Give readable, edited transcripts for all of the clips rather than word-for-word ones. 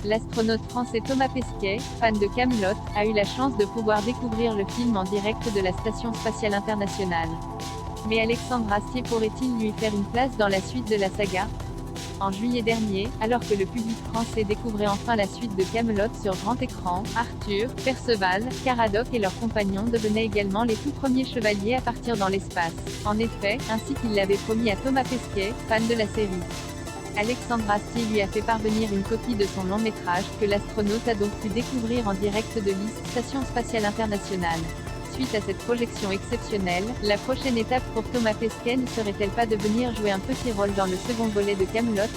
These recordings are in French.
L'astronaute français Thomas Pesquet, fan de Kaamelott, a eu la chance de pouvoir découvrir le film en direct de la Station Spatiale Internationale. Mais Alexandre Astier pourrait-il lui faire une place dans la suite de la saga? En juillet dernier, alors que le public français découvrait enfin la suite de Kaamelott sur grand écran, Arthur, Perceval, Caradoc et leurs compagnons devenaient également les tout premiers chevaliers à partir dans l'espace. En effet, ainsi qu'il l'avait promis à Thomas Pesquet, fan de la série. Alexandre Astier lui a fait parvenir une copie de son long métrage, que l'astronaute a donc pu découvrir en direct de l'ISS, Station Spatiale Internationale. Suite à cette projection exceptionnelle, la prochaine étape pour Thomas Pesquet ne serait-elle pas de venir jouer un petit rôle dans le second volet de Kaamelott?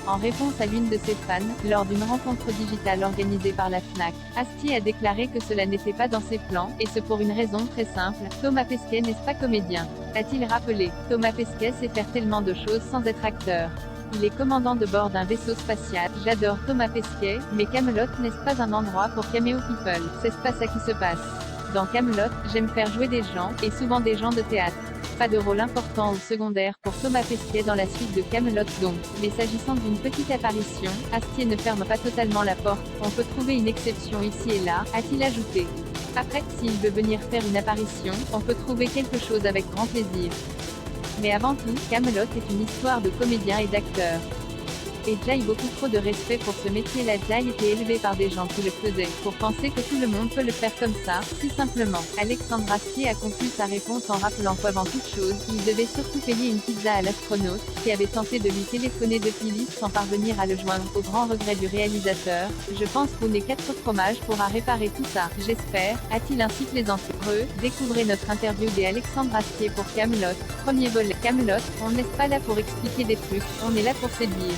En réponse à l'une de ses fans, lors d'une rencontre digitale organisée par la Fnac, Astier a déclaré que cela n'était pas dans ses plans, et ce pour une raison très simple: Thomas Pesquet n'est pas comédien. A-t-il rappelé. Thomas Pesquet sait faire tellement de choses sans être acteur. Il est commandant de bord d'un vaisseau spatial. J'adore Thomas Pesquet, mais Kaamelott n'est pas un endroit pour cameo people. C'est pas ça qui se passe. Dans Kaamelott, j'aime faire jouer des gens, et souvent des gens de théâtre. Pas de rôle important ou secondaire pour Thomas Pesquet dans la suite de Kaamelott donc. Mais s'agissant d'une petite apparition, Astier ne ferme pas totalement la porte, on peut trouver une exception ici et là, a-t-il ajouté. Après, s'il veut venir faire une apparition, on peut trouver quelque chose avec grand plaisir. Mais avant tout, Kaamelott est une histoire de comédiens et d'acteurs. Et j'ai beaucoup trop de respect pour ce métier-là. J'ai été élevé par des gens qui le faisaient, pour penser que tout le monde peut le faire comme ça, si simplement. Alexandre Astier a conclu sa réponse en rappelant qu'avant toute chose, il devait surtout payer une pizza à l'astronaute, qui avait tenté de lui téléphoner depuis l'ISS sans parvenir à le joindre, au grand regret du réalisateur. Je pense qu'on est 4 fromages pourra réparer tout ça, j'espère, a-t-il ainsi plaisanté. Découvrez notre interview d'Alexandre Astier pour Kaamelott, premier volet. Kaamelott, on n'est pas là pour expliquer des trucs, on est là pour séduire.